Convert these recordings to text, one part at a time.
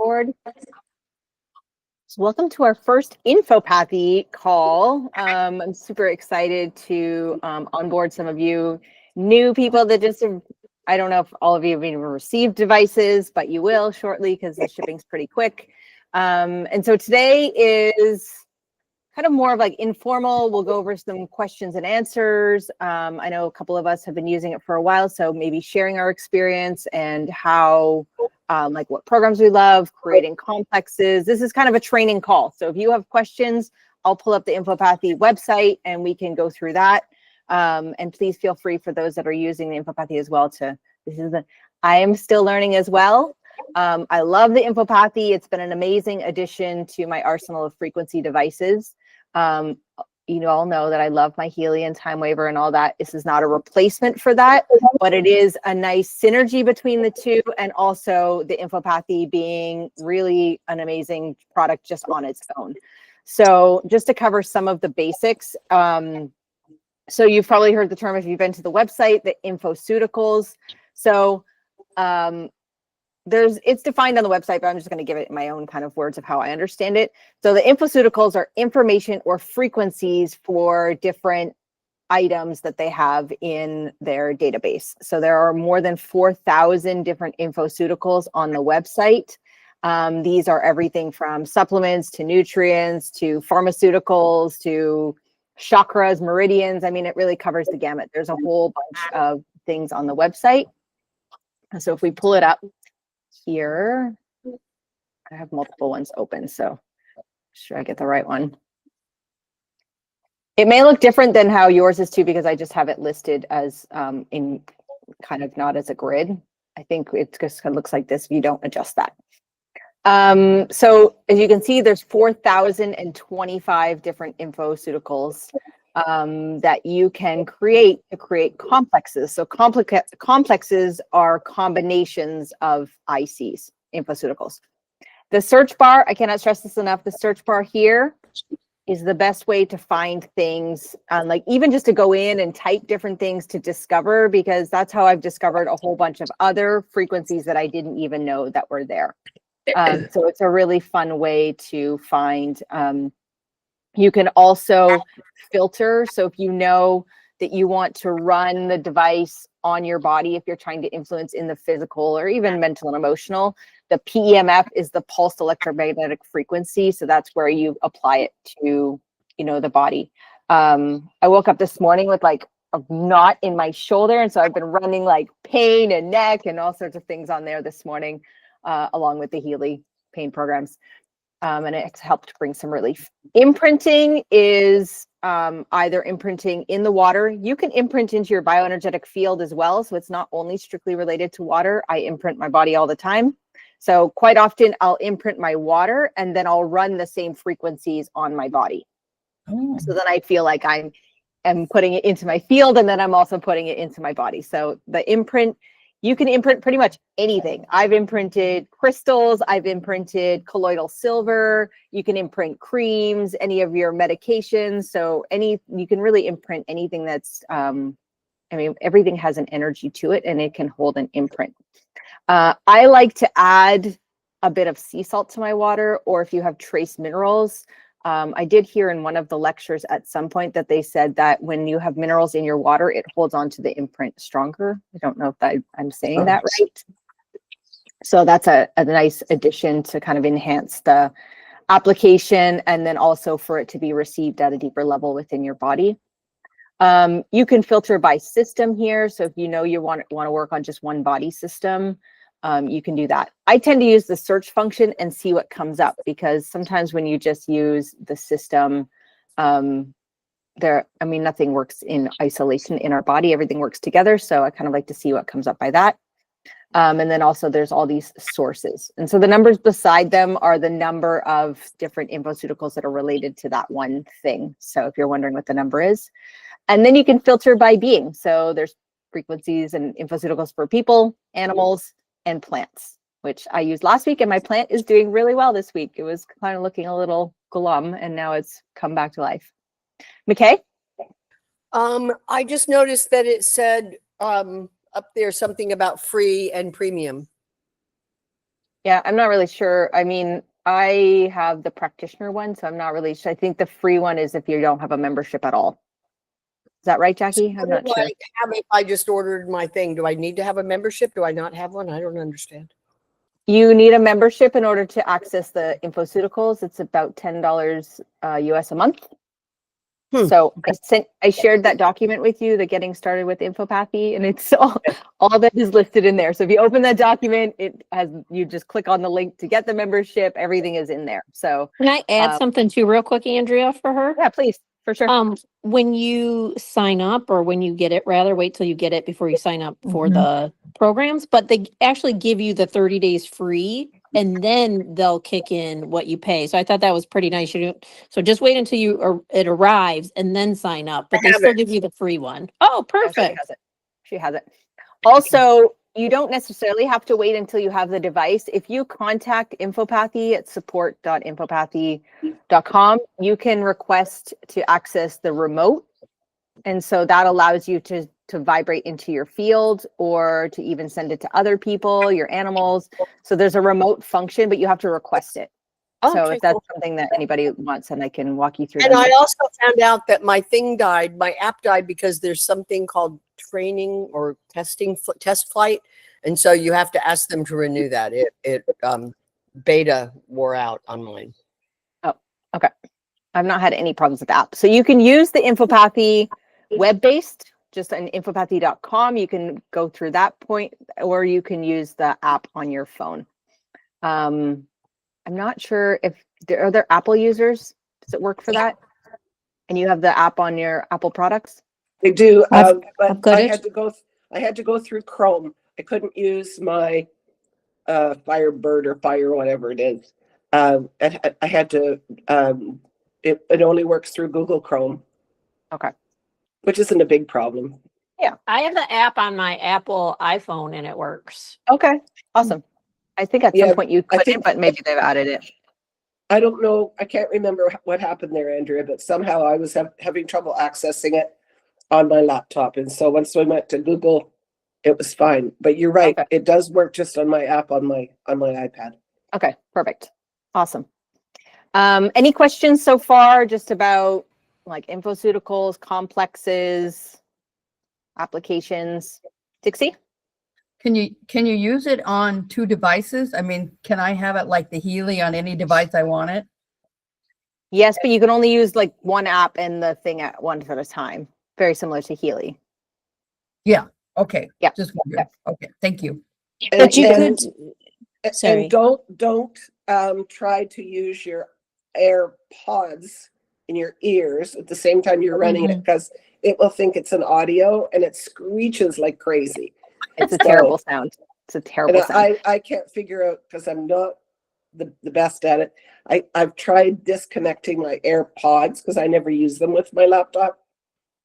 board. So welcome to our first Infopathy call. I'm super excited to onboard some of you new people that just have, I don't know if all of you have even received devices, but you will shortly because the shipping's pretty quick. And so today is kind of more of like informal. We'll go over some questions and answers. I know a couple of us have been using it for a while, so maybe sharing our experience and how, like what programs we love, creating complexes. This is kind of a training call. So if you have questions, I'll pull up the Infopathy website and we can go through that. And please feel free for those that are using the Infopathy as well I am still learning as well. I love the Infopathy. It's been an amazing addition to my arsenal of frequency devices. You all know that I love my Healy and Time Waver and all that. This is not a replacement for that, but it is a nice synergy between the two, and also the Infopathy being really an amazing product just on its own. So just to cover some of the basics, so you've probably heard the term if you've been to the website, the infoceuticals. So it's defined on the website, but I'm just going to give it my own kind of words of how I understand it. So the infoceuticals are information or frequencies for different items that they have in their database. So there are more than 4,000 different infoceuticals on the website. These are everything from supplements to nutrients to pharmaceuticals to chakras, meridians. I mean, it really covers the gamut. There's a whole bunch of things on the website. So if we pull it up here, I have multiple ones open, so should I get the right one? It may look different than how yours is too, because I just have it listed as in kind of not as a grid. I think it just kind of looks like this if you don't adjust that. So as you can see, there's 4,025 different infoceuticals that you can create to create complexes. So complexes are combinations of ICs, infoceuticals. The search bar, I cannot stress this enough, the search bar here is the best way to find things, like even just to go in and type different things to discover, because that's how I've discovered a whole bunch of other frequencies that I didn't even know that were there. So it's a really fun way to find. You can also filter. So if you know that you want to run the device on your body, if you're trying to influence in the physical or even mental and emotional, the PEMF is the pulsed electromagnetic frequency. So that's where you apply it to, the body. I woke up this morning with like a knot in my shoulder. And so I've been running like pain and neck and all sorts of things on there this morning, along with the Healy pain programs. And it's helped bring some relief. Imprinting is either imprinting in the water. You can imprint into your bioenergetic field as well. So it's not only strictly related to water. I imprint my body all the time. So quite often I'll imprint my water and then I'll run the same frequencies on my body. So then I feel like I'm putting it into my field, and then I'm also putting it into my body. So the imprint, you can imprint pretty much anything. I've imprinted crystals. I've imprinted colloidal silver. You can imprint creams, any of your medications. So you can really imprint anything that's, everything has an energy to it and it can hold an imprint. I like to add a bit of sea salt to my water, or if you have trace minerals. I did hear in one of the lectures at some point that they said that when you have minerals in your water, it holds on to the imprint stronger. I don't know if I'm saying that right. So that's a nice addition to kind of enhance the application, and then also for it to be received at a deeper level within your body. You can filter by system here. So if you want to work on just one body system, you can do that. I tend to use the search function and see what comes up, because sometimes when you just use the system, nothing works in isolation in our body. Everything works together. So I kind of like to see what comes up by that. And then also there's all these sources. And so the numbers beside them are the number of different infoceuticals that are related to that one thing. So if you're wondering what the number is, and then you can filter by being. So there's frequencies and infoceuticals for people, animals, and plants, which I used last week, and my plant is doing really well this week. It was kind of looking a little glum, and now it's come back to life. McKay? I just noticed that it said up there something about free and premium. Yeah, I'm not really sure. I mean, I have the practitioner one, so I'm not really sure. I think the free one is if you don't have a membership at all. Is that right, So Jackie? I'm what not do sure. I have if I just ordered my thing? Do I need to have a membership? Do I not have one? I don't understand. You need a membership in order to access the Infoceuticals. It's about $10 US a month. So I shared that document with you, the getting started with Infopathy, and it's all that is listed in there. So if you open that document, you just click on the link to get the membership. Everything is in there. So Can I add something too real quick, Andrea, for her? yeah, please, for sure. When you sign up or when you get it, rather wait till you get it before you sign up for the programs, but they actually give you the 30 days free and then they'll kick in what you pay. So I thought that was pretty nice. So just wait until it arrives and then sign up, but they still give you the free one. Oh, Yeah, so perfect. She has it. Also, you don't necessarily have to wait until you have the device. If you contact Infopathy at support.infopathy.com, you can request to access the remote. And so that allows you to vibrate into your field or to even send it to other people, your animals. So there's a remote function, but you have to request it. So Okay, if that's cool. something that anybody wants, then I can walk you through And that. I also found out that my thing died, my app died because there's something called training or test flight. And so you have to ask them to renew that. It beta wore out on mine. Oh, okay. I've not had any problems with the app. So you can use the Infopathy web-based, just on infopathy.com. You can go through that point, or you can use the app on your phone. I'm not sure if are there Apple users. Does it work for that? And you have the app on your Apple products? They do, I've but got I it. had to go through Chrome. I couldn't use my Firebird or Fire, whatever it is. I had to. It only works through Google Chrome. Okay. Which isn't a big problem. I have the app on my Apple iPhone and it works. Okay. Awesome. I think at some point you couldn't, but maybe they've added it. I don't know. I can't remember what happened there, Andrea, but somehow I was having trouble accessing it on my laptop. And so once we went to Google, it was fine. But you're right. Okay. It does work just on my app on my iPad. Okay, perfect. Awesome. Any questions so far just about like infoceuticals, complexes, applications? Dixie? Can you use it on 2 devices? I mean, can I have it like the Healy on any device I want it? Yes, but you can only use like one app and the thing at once at a time. Very similar to Healy. Yeah. Okay. Yeah. Just wondering. Okay. Thank you. But you could, And don't try to use your AirPods in your ears at the same time you're running it, because it will think it's an audio and it screeches like crazy. It's a terrible sound. It's a terrible sound. I can't figure out, because I'm not the best at it. I've tried disconnecting my AirPods because I never use them with my laptop,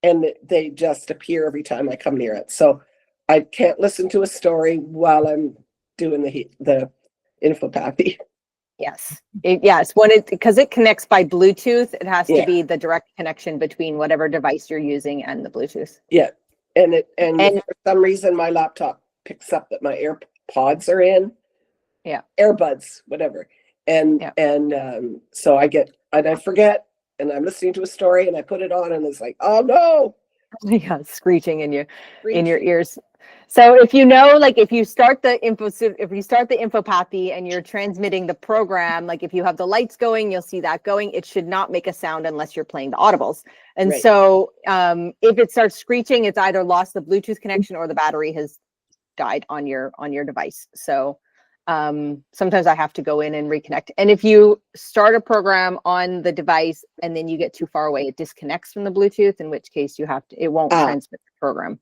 and they just appear every time I come near it. So I can't listen to a story while I'm doing the Infopathy. Yes. Because it connects by Bluetooth, it has to Yeah. be the direct connection between whatever device you're using and the Bluetooth. Yeah. And And- for some reason my laptop picks up that my AirPods are in. Yeah. Earbuds, whatever. And so I forget, and I'm listening to a story and I put it on and it's like, oh no. Yeah, screeching in your ears. So if you know, like if you start the Infopathy and you're transmitting the program, like if you have the lights going, you'll see that going. It should not make a sound unless you're playing the audibles. And Right. so if it starts screeching, it's either lost the Bluetooth connection or the battery has died on your device. So sometimes I have to go in and reconnect. And if you start a program on the device and then you get too far away, it disconnects from the Bluetooth, in which case it won't transmit the program.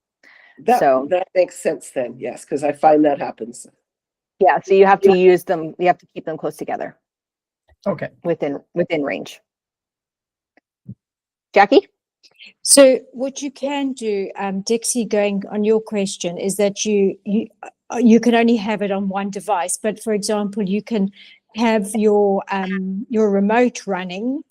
That makes sense then, yes, because I find that happens. Yeah, so you have to use them, you have to keep them close together. Okay. Within range. Jackie? So what you can do, Dixie, going on your question, is that you can only have it on one device. But for example, you can have your remote running,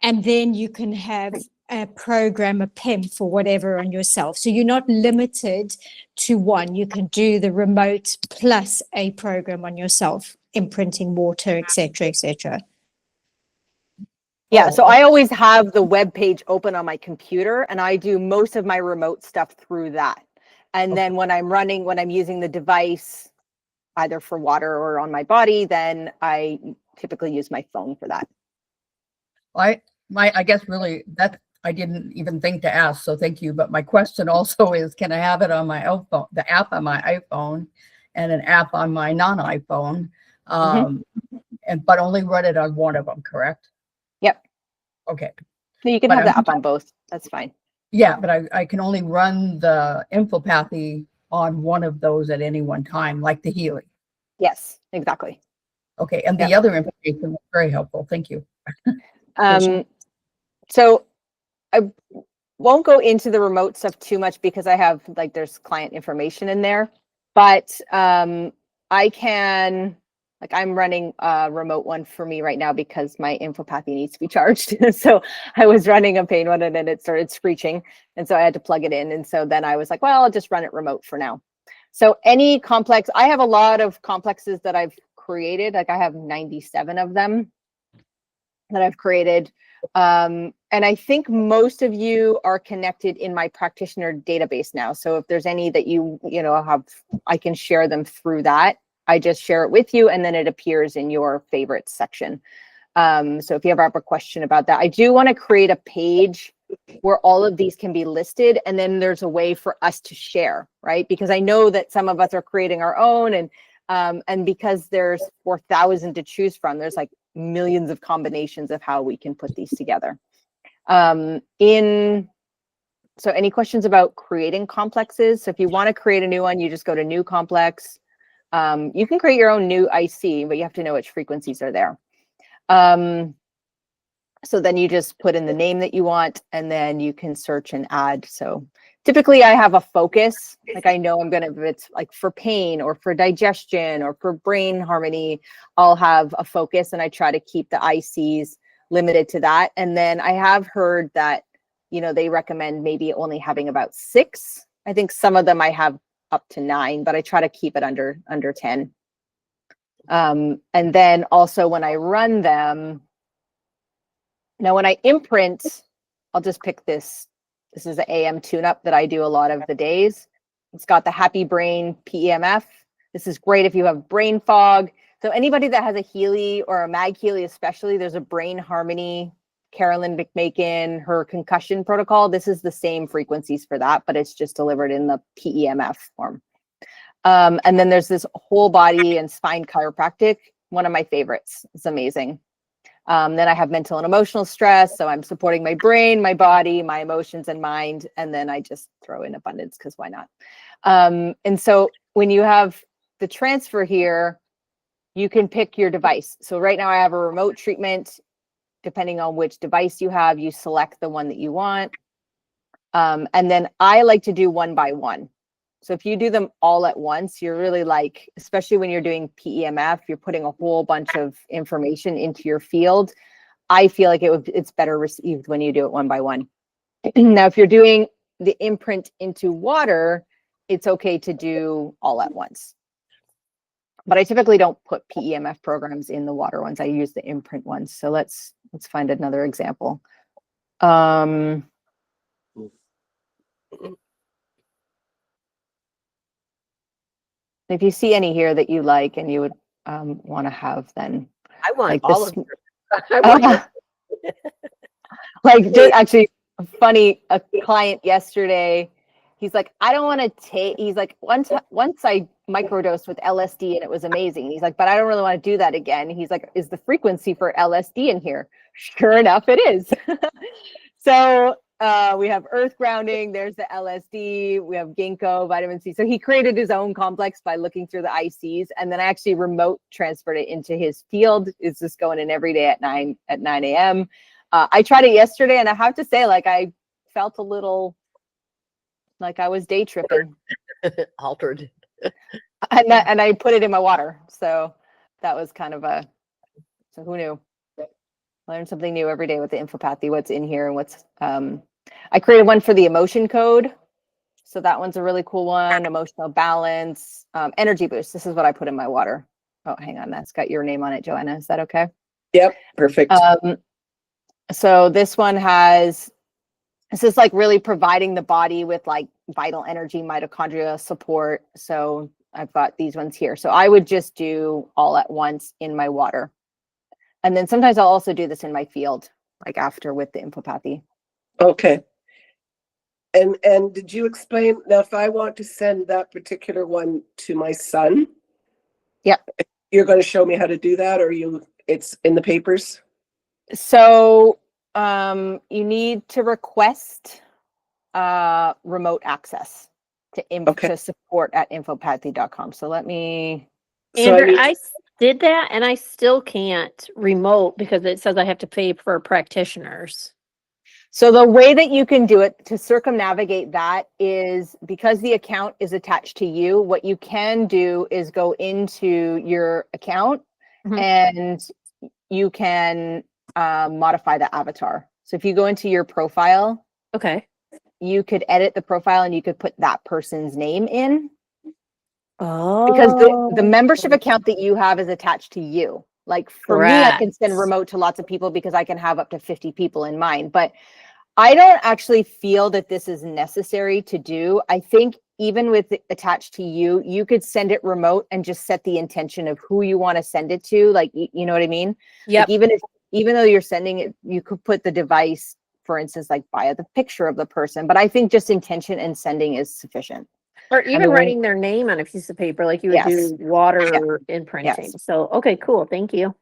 and then you can have a program, a PIM for whatever on yourself. So you're not limited to one. You can do the remote plus a program on yourself imprinting water, etc., etc. Yeah, Oh, so I always have the web page open on my computer, and I do most of my remote stuff through that. And then when I'm using the device, either for water or on my body, then I typically use my phone for that. I guess really that I didn't even think to ask, so thank you. But my question also is, can I have it on my iPhone, the app on my iPhone, and an app on my non-iPhone, but only run it on one of them, correct? Yep. Okay. So you can But have the I'm- app on both. That's fine. Yeah, but I can only run the Infopathy on one of those at any one time, like the Healy. Yes, exactly. Okay, and the Yep. other information was very helpful. Thank you. So I won't go into the remote stuff too much because I have there's client information in there, but I can, I'm running a remote one for me right now because my Infopathy needs to be charged. So I was running a pain one and then it started screeching. And so I had to plug it in. And so then I was like, well, I'll just run it remote for now. So any complex, I have a lot of complexes that I've created. I have 97 of them that I've created. And I think most of you are connected in my practitioner database now. So if there's any that you have, I can share them through that. I just share it with you and then it appears in your favorites section. So if you ever have a question about that, I do want to create a page where all of these can be listed, and then there's a way for us to share, right? Because I know that some of us are creating our own, and because there's 4,000 to choose from, there's millions of combinations of how we can put these together. So any questions about creating complexes? So if you want to create a new one, you just go to new complex. You can create your own new IC, but you have to know which frequencies are there. So then you just put in the name that you want, and then you can search and add. So typically I have a focus, I know if it's for pain or for digestion or for brain harmony, I'll have a focus, and I try to keep the ICs limited to that. And then I have heard that, they recommend maybe only having about 6. I think some of them I have up to 9, but I try to keep it under 10. And then also when I run them, now when I imprint, I'll just pick this. This is the AM tune-up that I do a lot of the days. It's got the Happy Brain PEMF. This is great if you have brain fog. So anybody that has a Healy or a Mag Healy especially, there's a Brain Harmony, Carolyn McMakin, her concussion protocol. This is the same frequencies for that, but it's just delivered in the PEMF form. And then there's this whole body and spine chiropractic, one of my favorites. It's amazing. Then I have mental and emotional stress. So I'm supporting my brain, my body, my emotions and mind. And then I just throw in abundance because why not? And so when you have the transfer here, you can pick your device. So right now I have a remote treatment. Depending on which device you have, you select the one that you want. And then I like to do one by one. So if you do them all at once, you're really especially when you're doing PEMF, you're putting a whole bunch of information into your field. I feel like it's better received when you do it one by one. Now, if you're doing the imprint into water, it's okay to do all at once. But I typically don't put PEMF programs in the water ones. I use the imprint ones. So let's find another example. If you see any here that you like and you would want to have, then I want all all of them. I want just actually funny, a client yesterday, he's like, I don't want to take, he's like, once I microdosed with LSD and it was amazing. He's like, but I don't really want to do that again. He's like, is the frequency for LSD in here? Sure enough, it is. So we have earth grounding, there's the LSD, we have ginkgo, vitamin C. So he created his own complex by looking through the ICs, and then I actually remote transferred it into his field. It's just going in every day at 9 a.m. I tried it yesterday, and I have to say, I felt a little like I was day tripping. altered. And I put it in my water. So that was kind of so who knew? Learn something new every day with the Infopathy, what's in here and what's, I created one for the emotion code. So that one's a really cool one. Emotional balance, energy boost. This is what I put in my water. Oh, hang on. That's got your name on it, Joanna. Is that okay? Yep, perfect. So this one this is like really providing the body with like vital energy, mitochondria support. So I've got these ones here. So I would just do all at once in my water. And then sometimes I'll also do this in my field, like after with the Infopathy. Okay. And did you explain now if I want to send that particular one to my son? Yep. You're going to show me how to do that, or it's in the papers? So you need to request remote access to support at infopathy.com. So let me. So Andrew, I did that and I still can't remote because it says I have to pay for practitioners. So the way that you can do it to circumnavigate that is because the account is attached to you, what you can do is go into your account and you can modify the avatar. So if you go into your profile, Okay. you could edit the profile and you could put that person's name in. Oh. Because the membership account that you have is attached to you. Like for me, I can send remote to lots of people because I can have up to 50 people in mine. But I don't actually feel that this is necessary to do. I think even with it attached to you, you could send it remote and just set the intention of who you want to send it to. Like, you know what I mean? Yep. Like even though you're sending it, you could put the device, for instance, like via the picture of the person. But I think just intention and sending is sufficient. Or even writing their name on a piece of paper like you would do water imprinting. So, okay, cool. Thank you.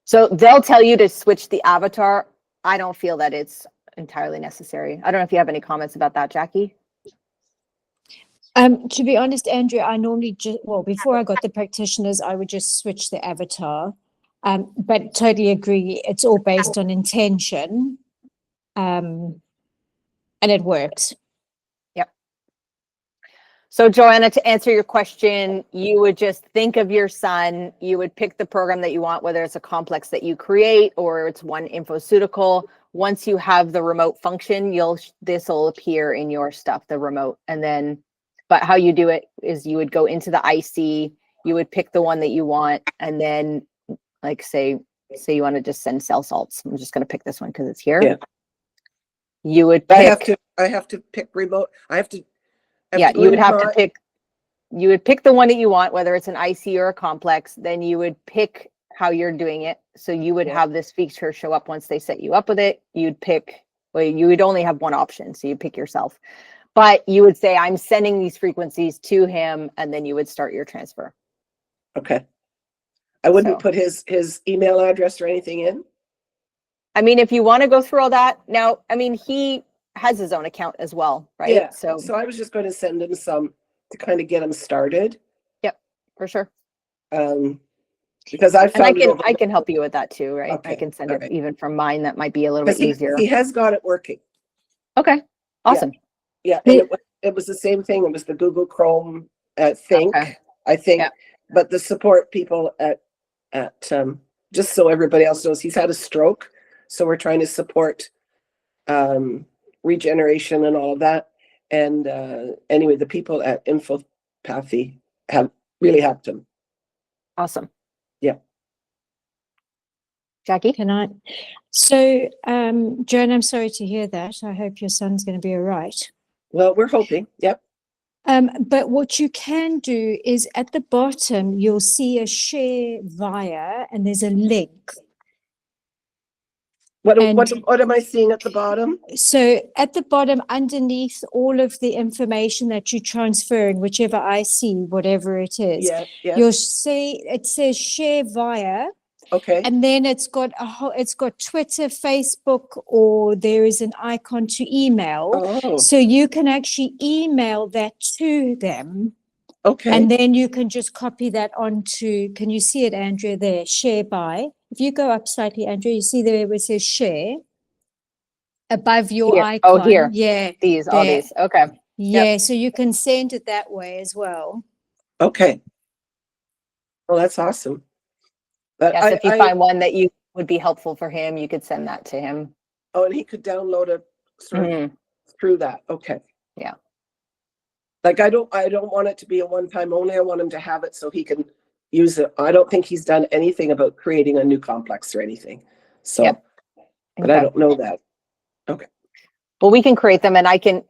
So they'll tell you to switch the avatar. I don't feel that it's entirely necessary. I don't know if you have any comments about that, Jackie. To be honest, Andrew, I normally before I got the practitioners, I would just switch the avatar. But totally agree. It's all based on intention. And it works. Yep. So Joanna, to answer your question, you would just think of your son, you would pick the program that you want, whether it's a complex that you create or it's one infoceutical. Once you have the remote function, this will appear in your stuff, the remote. And then, but how you do it is you would go into the IC, you would pick the one that you want, and then like say you want to just send cell salts. I'm just going to pick this one because it's here. Yeah. You would pick. I have to pick remote. You would pick the one that you want, whether it's an IC or a complex, then you would pick how you're doing it. So you would have this feature show up once they set you up with it. You would only have one option. So you pick yourself, but you would say, I'm sending these frequencies to him. And then you would start your transfer. Okay. I wouldn't put his email address or anything in. I mean, if you want to go through all that now, I mean, he has his own account as well, right? Yeah. So I was just going to send him some to kind of get him started. Yep, for sure. Because I can help you with that too, right? Okay. I can send it even from mine. That might be a little bit easier. He has got it working. Okay, awesome. Yeah, and it was the same thing. It was the Google Chrome Think, I think. Yeah. But the support people at just so everybody else knows, he's had a stroke, so we're trying to support regeneration and all of that. And anyway, the people at Infopathy have really helped him. Awesome. Yeah. Jackie? So, Joan, I'm sorry to hear that. I hope your son's going to be all right. Well, we're hoping. Yep. But what you can do is at the bottom, you'll see a share via, and there's a link. What am I seeing at the bottom? So at the bottom, underneath all of the information that you're transferring, whichever I see, whatever it is, you'll see it says share via. Okay. And then it's got Twitter, Facebook, or there is an icon to email. Oh. So you can actually email that to them. Okay. And then you can just copy that onto, can you see it, Andrea, there, share by. If you go up slightly, Andrea, you see there where it says share above your icon. Oh, here. Yeah. All these. Okay. Yeah. Yep. So you can send it that way as well. Okay. Well, that's awesome. But yes, if you find one that you would be helpful for him, you could send that to him. Oh, and he could download it through that. Okay. Yeah. Like I don't want it to be a one-time only. I want him to have it so he can use it. I don't think he's done anything about creating a new complex or anything. So, Yep. but I Okay. don't know that. Okay. Well, we can create them, and I can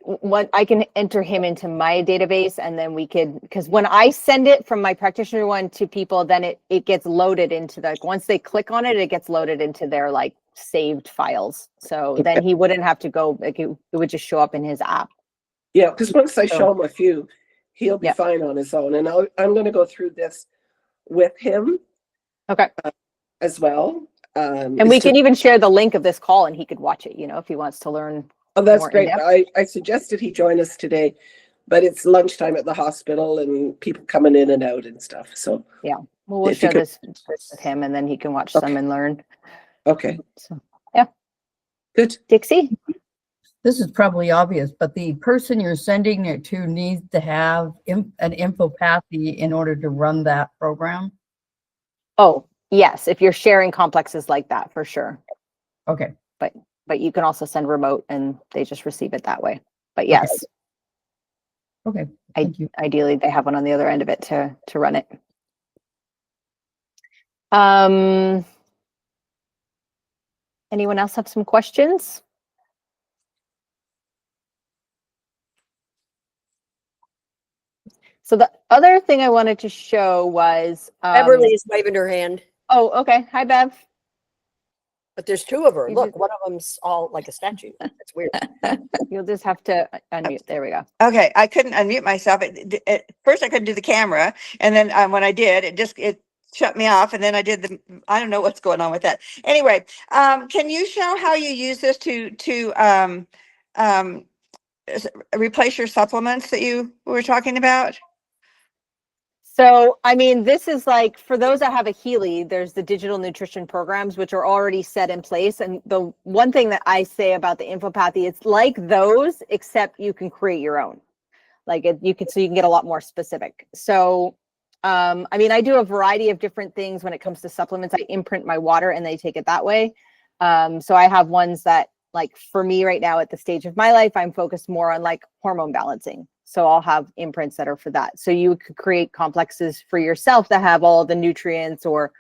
enter him into my database, and then we could, because when I send it from my practitioner one to people, then it gets loaded into the, once they click on it, it gets loaded into their like saved files. So then he wouldn't have to go, like it would just show up in his app. Yeah, because once I So- show him a few, he'll be Yep. fine on his own. And I'm going to go through this with him Okay. as well. And we can even share the link of this call, and he could watch it, if he wants to learn. Oh, that's more great. in-depth. I suggested he join us today, but it's lunchtime at the hospital and people coming in and out and stuff. So Well, we'll if you share could- this with him, and then he can watch Okay. some and learn. okay, So, good. Dixie? This is probably obvious, but the person you're sending it to needs to have an Infopathy in order to run that program. Oh, yes, if you're sharing complexes like that, for sure. Okay. But you can also send remote, and they just receive it that way. But yes, Okay. Thank you. ideally they have one on the other end of it to run it. Anyone else have some questions? So the other thing I wanted to show was Beverly is waving her hand, oh, okay. Hi, Bev. but there's two of her. You Look, just- one of them's all like a statue. That's weird. You'll just have to unmute. There we go. Okay, I couldn't unmute myself. At first, I couldn't do the camera, and then when I did, it shut me off, and then I did the. I don't know what's going on with that. Anyway, can you show how you use this to replace your supplements that you were talking about? So, I mean, this is like, for those that have a Healy, there's the digital nutrition programs, which are already set in place. And the one thing that I say about the Infopathy, it's like those, except you can create your own. Like you can get a lot more specific. So, I mean, I do a variety of different things when it comes to supplements. I imprint my water and they take it that way. So I have ones that, like for me right now at the stage of my life, I'm focused more on like hormone balancing. So I'll have imprints that are for that. So you could create complexes for yourself that have all the nutrients or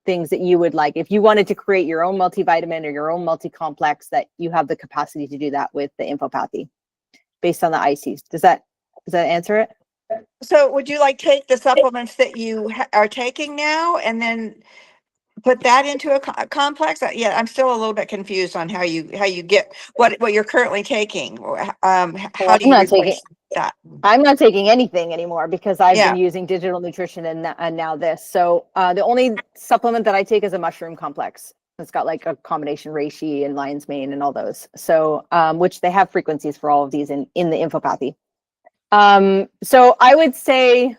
things that you would like. If you wanted to create your own multivitamin or your own multi-complex, that you have the capacity to do that with the Infopathy based on the ICs. Does that answer it? So, would you like take the supplements that you are taking now, and then put that into a complex? Yeah, I'm still a little bit confused on how you get what you're currently taking. How do you I'm not replace that? I'm not taking anything anymore because I've Yeah. been using digital nutrition and now this. So the only supplement that I take is a mushroom complex. It's got like a combination reishi and lion's mane and all those. So which they have frequencies for all of these in the Infopathy. So I would say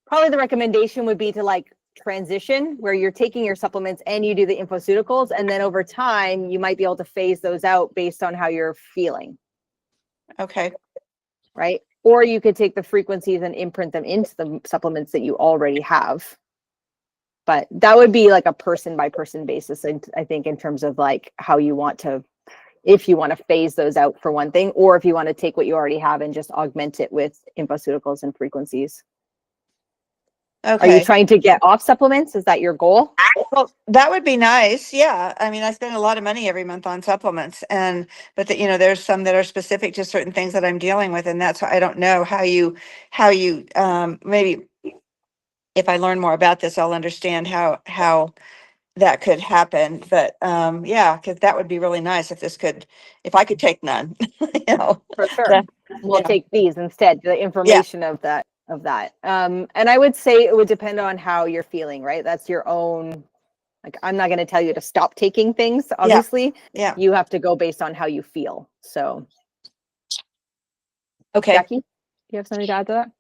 probably the recommendation would be to like transition where you're taking your supplements and you do the infoceuticals, and then over time you might be able to phase those out based on how you're feeling, Okay. right? Or you could take the frequencies and imprint them into the supplements that you already have. But that would be like a person by person basis, I think, in terms of like how you want to, if you want to phase those out for one thing, or if you want to take what you already have and just augment it with infoceuticals and frequencies. Are you Okay. trying to get off supplements? Is that your goal? Well, that would be nice. Yeah. I mean, I spend a lot of money every month on supplements, but there's some that are specific to certain things that I'm dealing with. And that's why I don't know how you, maybe if I learn more about this, I'll understand how that could happen. But, yeah, cause that would be really nice if I could take none, For sure. that- We'll yeah. take these instead, the information of that. And I would say it would depend on how you're feeling, right? That's your own, like, I'm not going to tell you to stop taking things, obviously. Yeah. You have to go based on how you feel. So, Okay. Jackie, do you have something to add to that?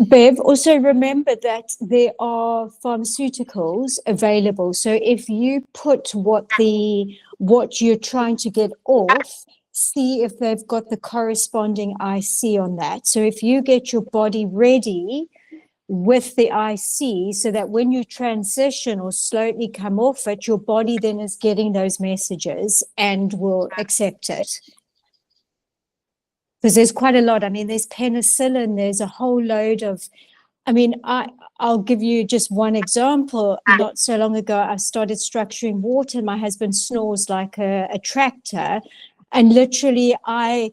Bev, also remember that there are pharmaceuticals available. So if you put what you're trying to get off, see if they've got the corresponding IC on that. So if you get your body ready with the IC so that when you transition or slowly come off it, your body then is getting those messages and will accept it. Because there's quite a lot. I mean, there's penicillin, there's a whole load of I mean, I'll give you just one example. Not so long ago, I started structuring water. My husband snores like a tractor, and literally, I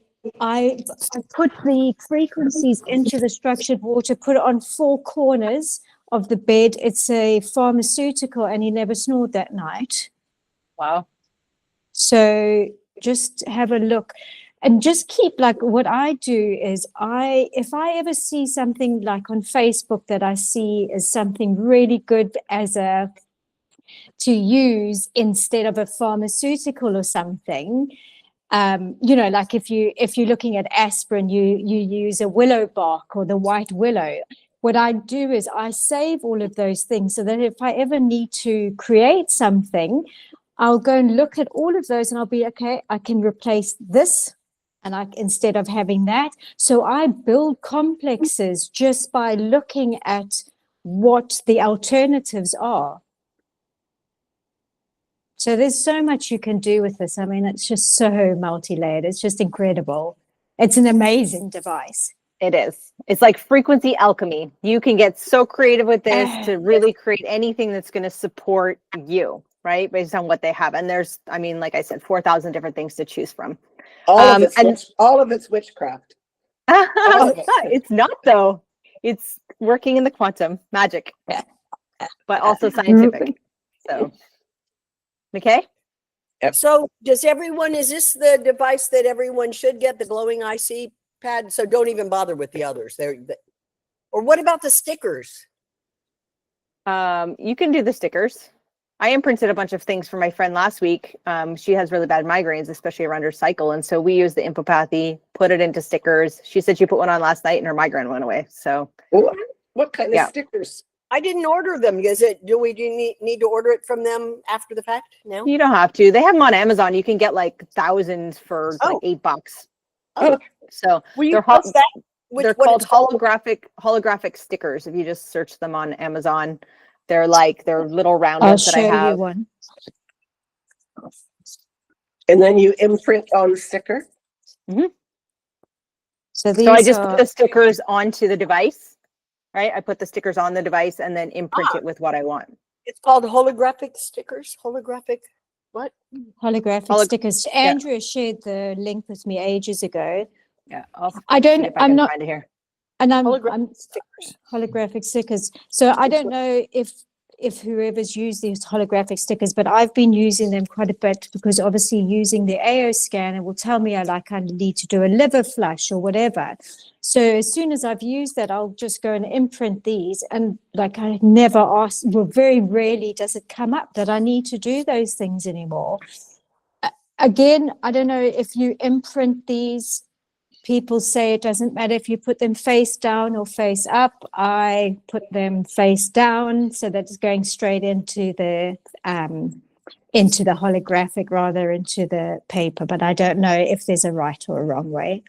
put the frequencies into the structured water, put it on 4 corners of the bed. It's a pharmaceutical, and he never snored that night. Wow. So just have a look. And just keep, like, what I do is if I ever see something like on Facebook that I see as something really good to use instead of a pharmaceutical or something, like if you're looking at aspirin, you use a willow bark or the white willow. What I do is I save all of those things so that if I ever need to create something, I'll go and look at all of those and I'll be, okay, I can replace this. And instead of having that, so I build complexes just by looking at what the alternatives are. So there's so much you can do with this. I mean, it's just so multi-layered. It's just incredible. It's an amazing device. It is. It's like frequency alchemy. You can get so creative with this to really create anything that's going to support you, right? Based on what they have. And there's, I mean, like I said, 4,000 different things to choose from. All of it's witchcraft. It's not though. It's working in the quantum magic, but also scientific. So, okay. Yep. So is this the device that everyone should get, the glowing IC pad? So don't even bother with the others. Or what about the stickers? You can do the stickers. I imprinted a bunch of things for my friend last week. She has really bad migraines, especially around her cycle. And so we used the Infopathy, put it into stickers. She said she put one on last night and her migraine went away. So what kind of stickers? I didn't order them. Do we need to order it from them after the fact? No, you don't have to. They have them on Amazon. You can get like thousands for like $8. Oh. So they're called called? holographic stickers. If you just search them on Amazon, they're little round ones that I have. I'll show you one. And then you imprint on the sticker. Mm-hmm. So I just put the stickers onto the device, right? I put the stickers on the device and then imprint it with what I want. It's called holographic stickers. Holographic what? Holographic stickers. Andrea shared the link with me ages ago. Yeah, I'm not find it here. And I'm stickers. Holographic stickers. So I don't know if whoever's used these holographic stickers, but I've been using them quite a bit because obviously using the AO scanner will tell me I need to do a liver flush or whatever. So as soon as I've used that, I'll just go and imprint these. And like I never ask, well, very rarely does it come up that I need to do those things anymore. Again, I don't know if you imprint these. People say it doesn't matter if you put them face down or face up. I put them face down so that it's going straight into the holographic rather into the paper. But I don't know if there's a right or a wrong way.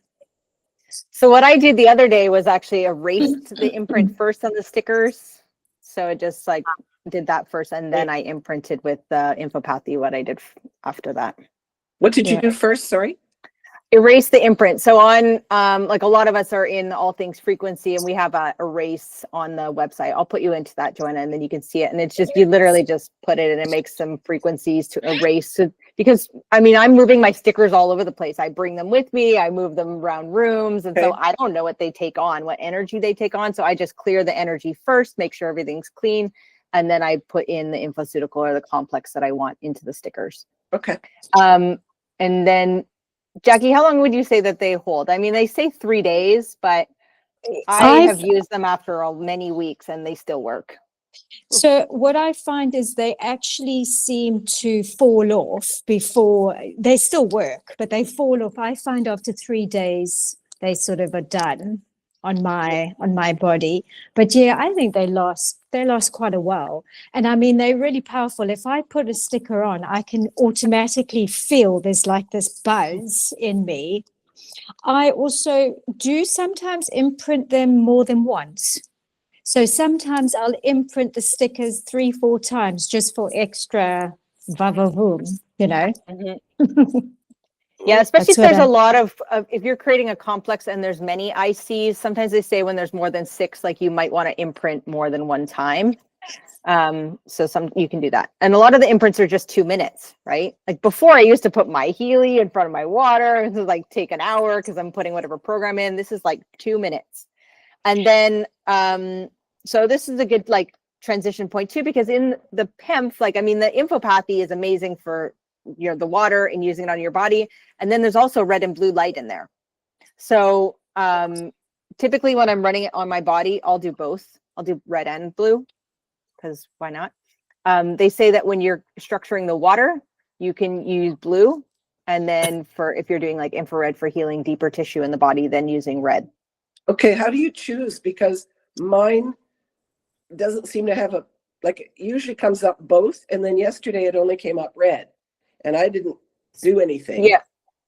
So what I did the other day was actually erased the imprint first on the stickers. So it just like did that first, and then I imprinted with the Infopathy what I did after that. What did you do first? Sorry. Erase the imprint. So on like a lot of us are in all things frequency, and we have a erase on the website. I'll put you into that, Joanna, and then you can see it. And it's just, you literally just put it and it makes some frequencies to erase. So, because I mean, I'm moving my stickers all over the place. I bring them with me. I move them around rooms. And so I don't know what they take on, what energy they take on. So I just clear the energy first, make sure everything's clean. And then I put in the infoceutical or the complex that I want into the stickers. Okay. And then Jackie, how long would you say that they hold? I mean, they say 3 days, but I have used them after many weeks and they still work. So what I find is they actually seem to fall off before they still work, but they fall off. I find after 3 days, they sort of are done on my body. But yeah, I think they last quite a while. And I mean, they're really powerful. If I put a sticker on, I can automatically feel there's like this buzz in me. I also do sometimes imprint them more than once. So sometimes I'll imprint the stickers 3-4 times just for extra va-va-voom, you know. Mm-hmm. Yeah, especially if That's what there's a I- lot of, if you're creating a complex and there's many ICs, sometimes they say when there's more than 6, like you might want to imprint more than one time. So you can do that. And a lot of the imprints are just 2 minutes, right? Like before I used to put my Healy in front of my water. This is like take an hour because I'm putting whatever program in. This is like 2 minutes. And then, so this is a good like transition point too, because in the PEMF, like, I mean, the Infopathy is amazing for the water and using it on your body. And then there's also red and blue light in there. So typically when I'm running it on my body, I'll do both. I'll do red and blue because why not? They say that when you're structuring the water, you can use blue. And then if you're doing like infrared for healing deeper tissue in the body, then using red. Okay, how do you choose? Because mine doesn't seem to have like it usually comes up both. And then yesterday it only came up red and I didn't do anything. Yeah.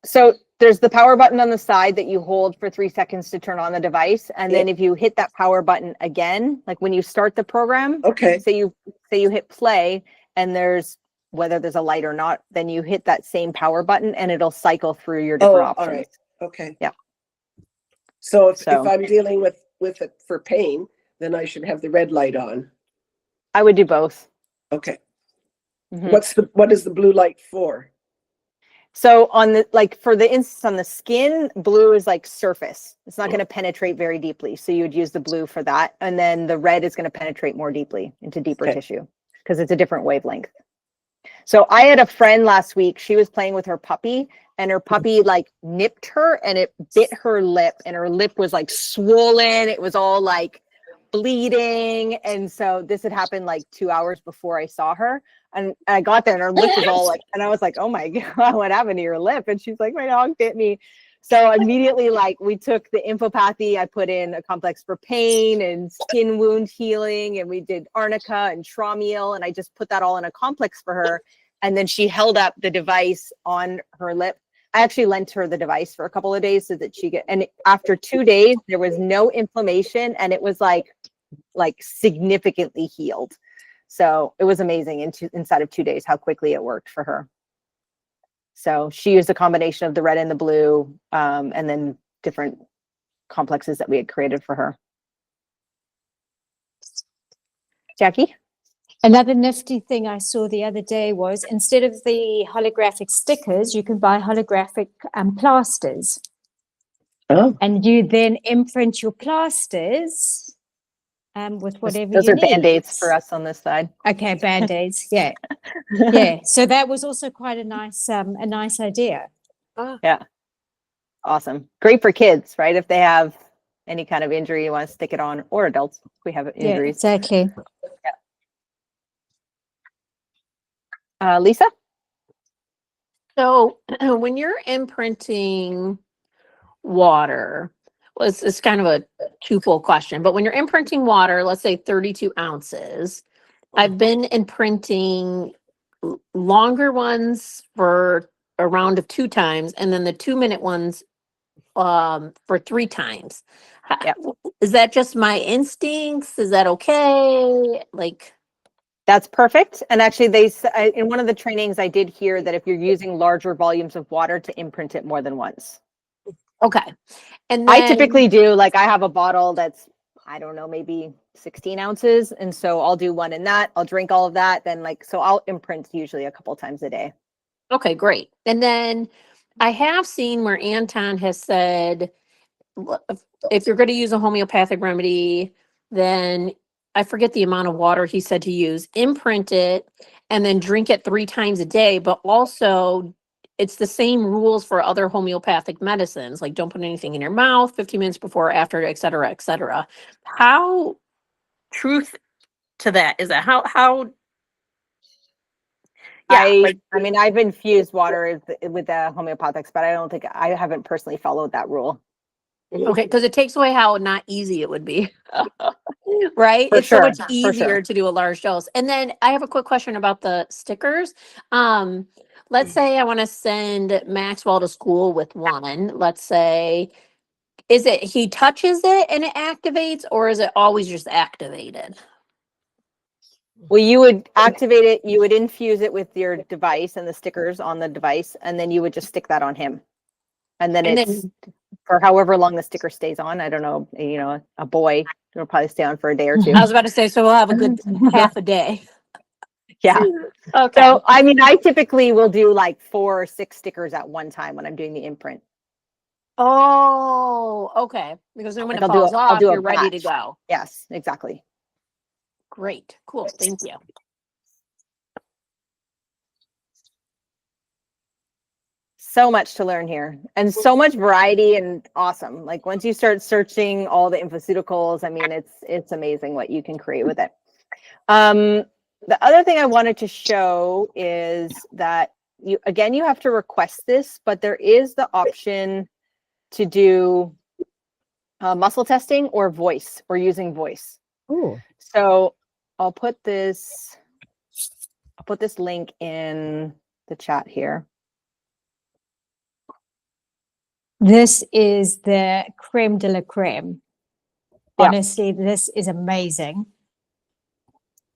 So there's the power button on the side that you hold for 3 seconds to turn on the device. And then if you hit that power button again, like when you start the program, Okay. say you hit play and whether there's a light or not, then you hit that same power button and it'll cycle through your different options. All right. Okay. Yeah. So if I'm dealing with it for pain, then I should have the red light on. I would do both. Okay. Mhm. What is the blue light for? So for the instance on the skin, blue is like surface. It's not going to penetrate very deeply. So you would use the blue for that. And then the red is going to penetrate more deeply into deeper tissue because it's a different wavelength. So I had a friend last week, she was playing with her puppy and her puppy like nipped her and it bit her lip and her lip was like swollen. It was all like bleeding. And so this had happened like 2 hours before I saw her. And I got there and her lip was all like, and I was like, oh my God, what happened to your lip? And she's like, my dog bit me. So immediately, like we took the Infopathy, I put in a complex for pain and skin wound healing, and we did arnica and Traumiel, and I just put that all in a complex for her. And then she held up the device on her lip. I actually lent her the device for a couple of days so that and after 2 days, there was no inflammation and it was like significantly healed. So it was amazing inside of 2 days how quickly it worked for her. So she used a combination of the red and the blue, and then different complexes that we had created for her. Jackie? Another nifty thing I saw the other day was instead of the holographic stickers, you can buy holographic plasters. Oh. And you then imprint your plasters with whatever Those you are need. Band-Aids for us on this side. Okay, Band-Aids, yeah. Yeah, so that was also quite a nice idea. Yeah. Awesome. Great for kids, right? If they have any kind of injury, you want to stick it on, or adults if we have Yeah, injuries. exactly. Lisa? So when you're imprinting water, well, it's kind of a twofold question, but when you're imprinting water, let's say 32 ounces, I've been imprinting longer ones for a round of 2 times, and then the 2-minute ones for 3 times. Yep. Is that just my instincts? Is that okay? Like, That's perfect. And actually, in one of the trainings, I did hear that if you're using larger volumes of water to imprint it more than once. okay. And I then, typically do, like I have a bottle that's, I don't know, maybe 16 ounces. And so I'll do one in that. I'll drink all of that. Then so I'll imprint usually a couple times a day. okay, great. And then I have seen where Anton has said, if you're going to use a homeopathic remedy, then I forget the amount of water he said to use, imprint it and then drink it 3 times a day. But also it's the same rules for other homeopathic medicines, like don't put anything in your mouth 15 minutes before or after, et cetera, et cetera. How truth to that is that how yeah, I mean, I've infused water with the homeopathics, but I haven't personally followed that rule. okay, because it takes away how not easy it would be. Right? For It's so much sure, for easier sure. to do a large dose. And then I have a quick question about the stickers. Let's say I want to send Maxwell to school with one. Let's say, is it he touches it and it activates, or is it always just activated? Well, you would activate it, you would infuse it with your device and the stickers on the device, and then you would just stick that on him. And then And it's then for however long the sticker stays on. I don't know, a boy, it'll probably stay on for a day or two. I was about to say, so we'll have a good half a day. Yeah. Okay. So, I mean, I typically will do like 4 or 6 stickers at one time when I'm doing the imprint. Oh, okay. Because then when Like it I'll do falls I'll off, do a you're ready to batch. go. Yes, exactly. Great. Cool. Thank you. So much to learn here and so much variety and awesome. Like once you start searching all the infoceuticals, I mean, it's amazing what you can create with it. The other thing I wanted to show is that you have to request this, but there is the option to do muscle testing or voice or using voice. Ooh. So I'll put this link in the chat here. This is the creme de la creme. Yeah. Honestly, this is amazing.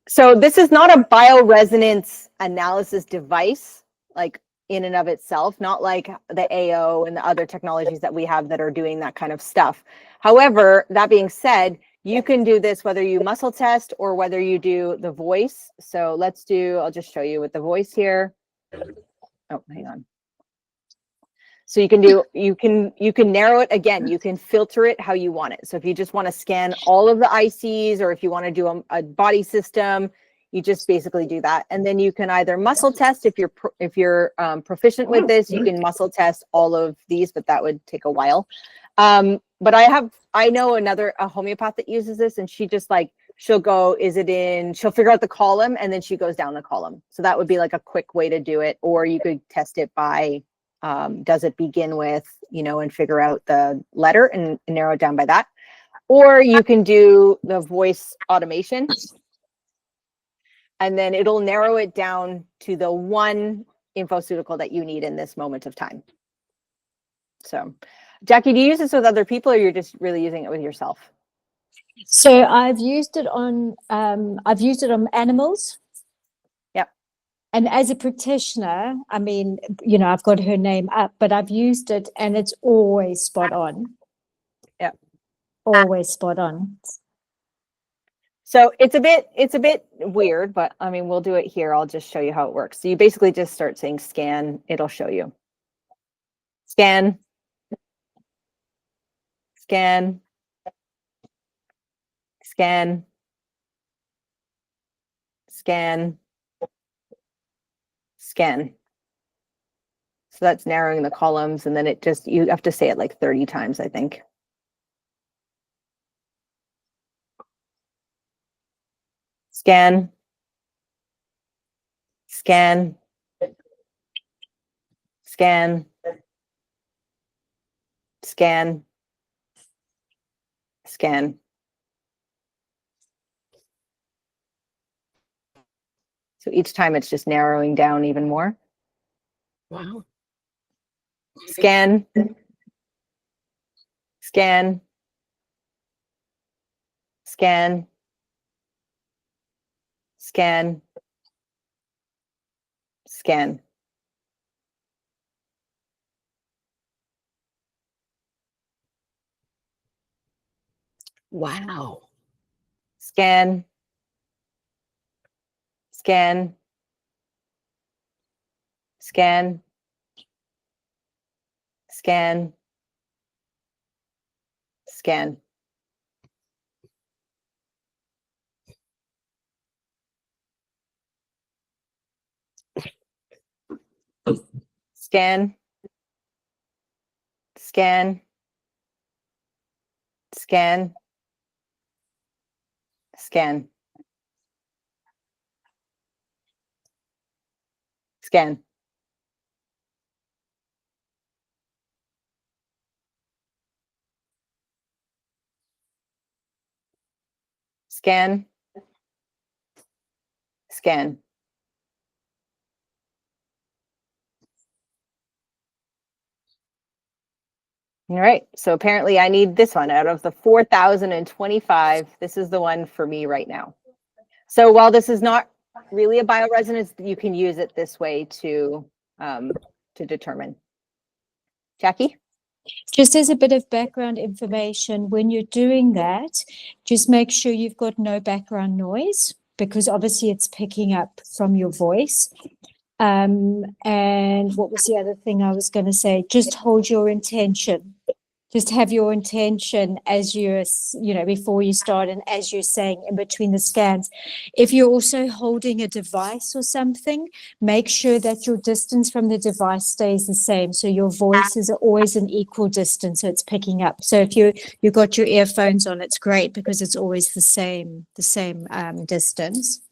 So this is not a bioresonance analysis device, like in and of itself, not like the AO and the other technologies that we have that are doing that kind of stuff. However, that being said, you can do this whether you muscle test or whether you do the voice. So I'll just show you with the voice here. Oh, hang on. So you can narrow it again. You can filter it how you want it. So if you just want to scan all of the ICs, or if you want to do a body system, you just basically do that. And then you can either muscle test if you're proficient with this. You can muscle test all of these, but that would take a while. But I know a homeopath that uses this, and she just like she'll figure out the column and then she goes down the column. So that would be like a quick way to do it. Or you could test it by does it begin with, and figure out the letter and narrow it down by that. Or you can do the voice automation, and then it'll narrow it down to the one infoceutical that you need in this moment of time. So, Jackie, do you use this with other people, or you're just really using it with yourself? So I've used it on animals. Yep. And as a practitioner, I mean, I've got her name up, but I've used it and it's always spot on. Yep. Always spot on. So it's a bit weird, but I mean, we'll do it here. I'll just show you how it works. So you basically just start saying scan, it'll show you. Scan. Scan. Scan. Scan. Scan. So that's narrowing the columns, and then you have to say it like 30 times, I think. Scan. Scan. Scan. Scan. Scan. So each time it's just narrowing down even more. Wow. Scan. Scan. Scan. Scan. Scan. Wow. Scan. Scan. Scan. Scan. Scan. Scan. Scan. Scan. Scan. Scan. Scan. Scan. All right, so apparently I need this one out of the 4,025. This is the one for me right now. So while this is not really a bioresonance, you can use it this way to determine. Jackie? Just as a bit of background information, when you're doing that, just make sure you've got no background noise, because obviously it's picking up from your voice. And what was the other thing I was going to say? Just hold your intention. Just have your intention as you're, before you start and as you're saying in between the scans. If you're also holding a device or something, make sure that your distance from the device stays the same. So your voice is always an equal distance, so it's picking up. So if you've got your earphones on, it's great because it's always the same distance.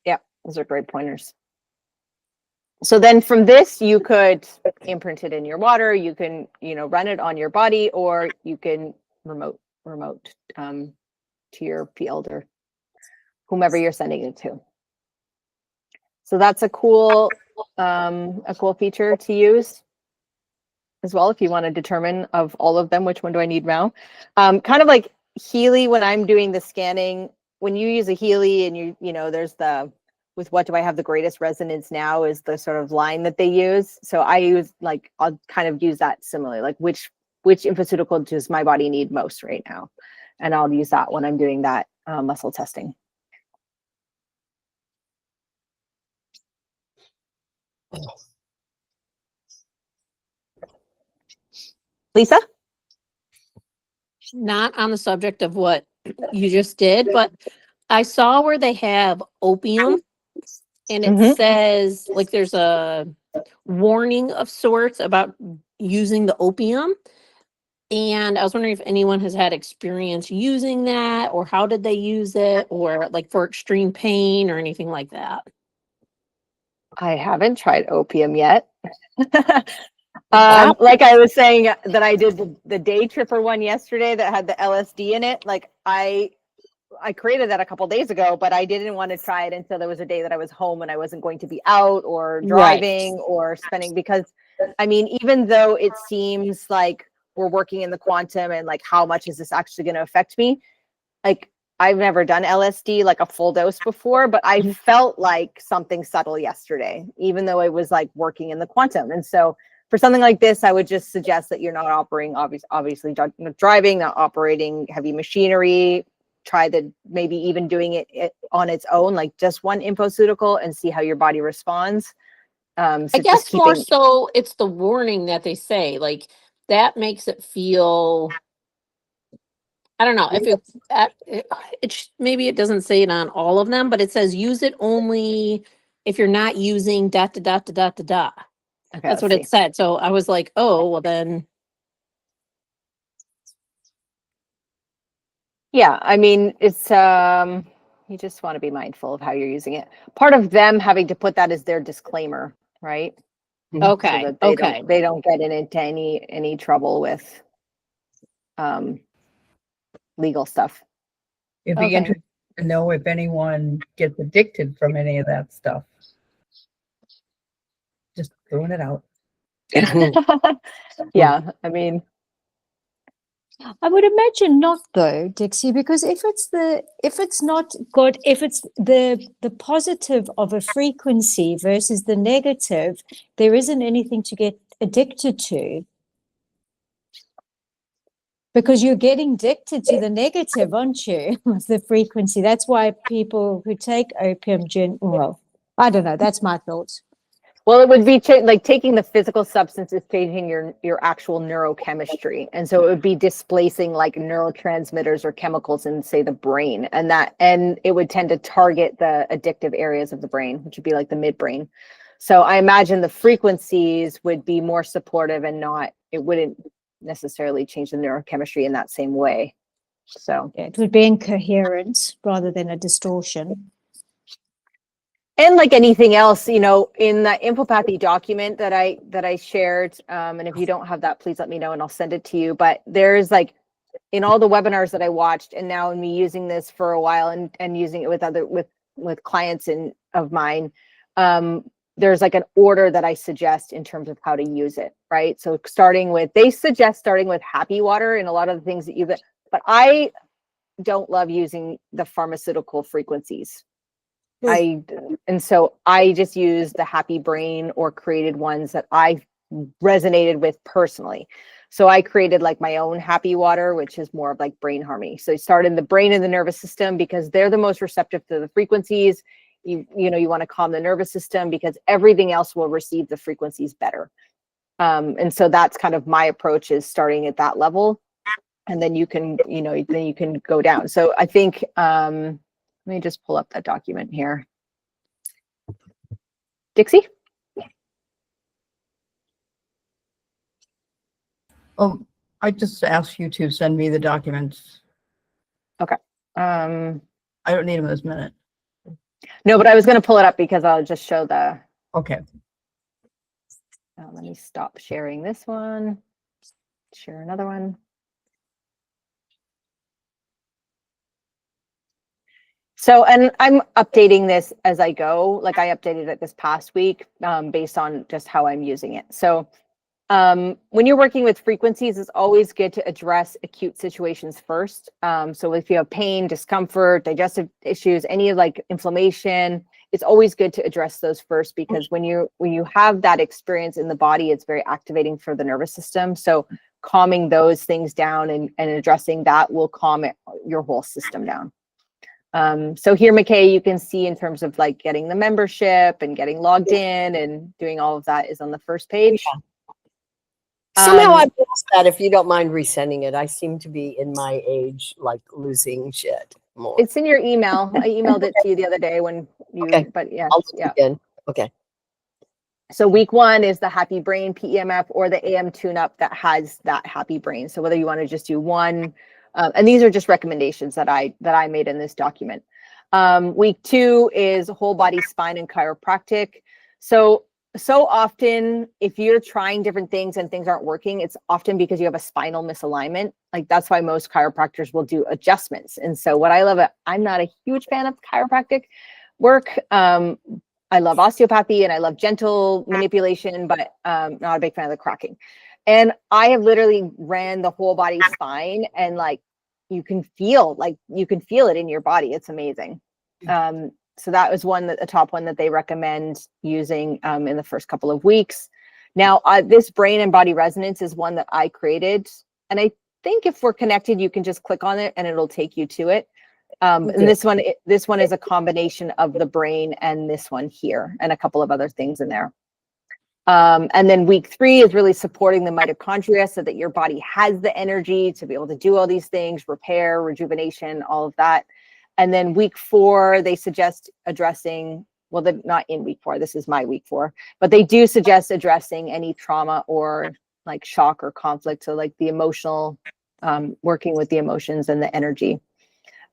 Yeah, those are great pointers. So then from this, you could imprint it in your water, you can, run it on your body, or you can remote to your field or whomever you're sending it to. So that's a cool feature to use as well, if you want to determine of all of them, which one do I need now? Kind of like Healy, when I'm doing the scanning, when you use a Healy and there's with what do I have the greatest resonance now is the sort of line that they use. So I'll kind of use that similarly, like which infoceutical does my body need most right now? And I'll use that when I'm doing that muscle testing. Lisa? Not on the subject of what you just did, but I saw where they have opium, and it says like there's a warning of sorts about using the opium. And I was wondering if anyone has had experience using that, or how did they use it, or like for extreme pain or anything like that. I haven't tried opium yet. Wow. Like I was saying that I did the day tripper one yesterday that had the LSD in it. Like I created that a couple days ago, but I didn't want to try it until there was a day that I was home and I wasn't going to be out or driving or spending, because I mean, even though it seems like we're working in the quantum and like how much is this actually going to affect me? Like I've never done LSD like a full dose before, but I felt like something subtle yesterday, even though it was like working in the quantum. And so for something like this, I would just suggest that you're not operating, obviously driving, not operating heavy machinery. Try maybe even doing it on its own, like just one infoceutical, and see how your body responds. So I guess more so it's the warning that they say, like that makes it feel, I don't know if it's maybe it doesn't say it on all of them, but it says use it only if you're not using ... Okay, that's what it said. So I was like, oh, well then. Yeah, I mean, it's you just want to be mindful of how you're using it. Part of them having to put that as their disclaimer, right? Okay. So that they don't get into any trouble with legal stuff. It'd be interesting to know if anyone gets addicted from any of that stuff. Just throwing it out. Yeah, I mean, I would imagine not though, Dixie, because if it's the positive of a frequency versus the negative, there isn't anything to get addicted to. Because you're getting addicted to the negative, aren't you? Of the frequency. That's why people who take opium, well, I don't know. That's my thoughts. well, it would be like taking the physical substance is changing your actual neurochemistry, and so it would be displacing like neurotransmitters or chemicals in, say, the brain, and it would tend to target the addictive areas of the brain, which would be like the midbrain. So I imagine the frequencies would be more supportive, and it wouldn't necessarily change the neurochemistry in that same way. So yeah, it would be incoherent rather than a distortion. And like anything else, in the Infopathy document that I shared, and if you don't have that, please let me know and I'll send it to you. But there's like, in all the webinars that I watched, and now in me using this for a while and using it with clients of mine, there's like an order that I suggest in terms of how to use it, right? So they suggest starting with happy water and a lot of the things that but don't love using the pharmaceutical frequencies. Hmm. And so I just use the happy brain or created ones that I resonated with personally. So I created like my own happy water, which is more of like brain harmony. So you start in the brain and the nervous system because they're the most receptive to the frequencies. You know, you want to calm the nervous system because everything else will receive the frequencies better. And so that's kind of my approach, is starting at that level. And then you can, you know, then you can go down. So I think, let me just pull up that document here. Dixie? Oh, I just asked you to send me the documents. Um, I don't need them this minute. no, but I was going to pull it up because I'll just show the, Okay. let me stop sharing this one, share another one. So, and I'm updating this as I go, like I updated it this past week, based on just how I'm using it. So when you're working with frequencies, it's always good to address acute situations first. So if you have pain, discomfort, digestive issues, any of like inflammation, it's always good to address those first, because when you have that experience in the body, it's very activating for the nervous system. So calming those things down and addressing that will calm your whole system down. So here, McKay, you can see in terms of like getting the membership and getting logged in and doing all of that is on the first page. Somehow I lost that. If you don't mind resending it, I seem to be in my age, like losing shit more. It's in your email. I emailed it to you the other day when you, Okay. but yeah, I'll look yeah. again. Okay. So week 1 is the happy brain PEMF or the AM tune-up that has that happy brain. So whether you want to just do one, and these are just recommendations that I made in this document. Week 2 is whole body spine and chiropractic. So often if you're trying different things and things aren't working, it's often because you have a spinal misalignment. Like that's why most chiropractors will do adjustments. And so what I love, I'm not a huge fan of chiropractic work. I love osteopathy and I love gentle manipulation, but not a big fan of the cracking. And I have literally ran the whole body spine, and like you can feel it in your body. It's amazing. So that was the top one that they recommend using in the first couple of weeks. Now, this brain and body resonance is one that I created. And I think if we're connected, you can just click on it and it'll take you to it. And this one is a combination of the brain and this one here and a couple of other things in there. And then week 3 is really supporting the mitochondria so that your body has the energy to be able to do all these things, repair, rejuvenation, all of that. And then week 4, they suggest addressing, well, they're not in week 4, this is my week 4, but they do suggest addressing any trauma or like shock or conflict. So like the emotional, working with the emotions and the energy.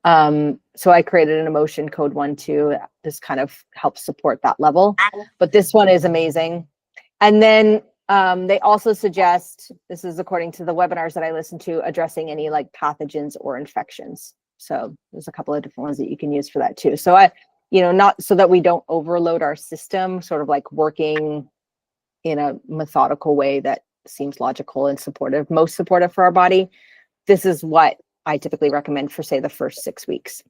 So I created an emotion code 1-2. This kind of helps support that level, but this one is amazing. And then they also suggest, this is according to the webinars that I listened to, addressing any like pathogens or infections. So there's a couple of different ones that you can use for that too. So not so that we don't overload our system, sort of like working in a methodical way that seems logical and supportive, most supportive for our body. This is what I typically recommend for, say, the first 6 weeks.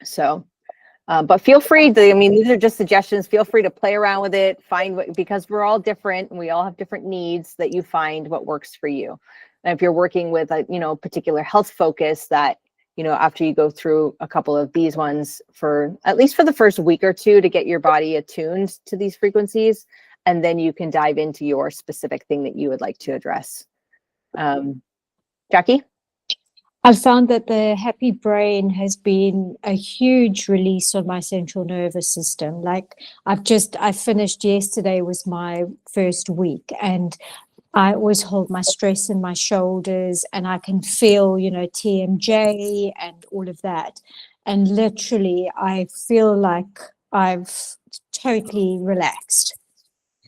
So, but feel free to, these are just suggestions. Feel free to play around with it, because we're all different and we all have different needs, that you find what works for you. And if you're working with a, particular health focus that, after you go through a couple of these ones for at least for the first week or 2 to get your body attuned to these frequencies, and then you can dive into your specific thing that you would like to address. Jackie? I found that the happy brain has been a huge release on my central nervous system. Like I finished yesterday was my first week, and I always hold my stress in my shoulders, and I can feel, TMJ and all of that. And literally I feel like I've totally relaxed.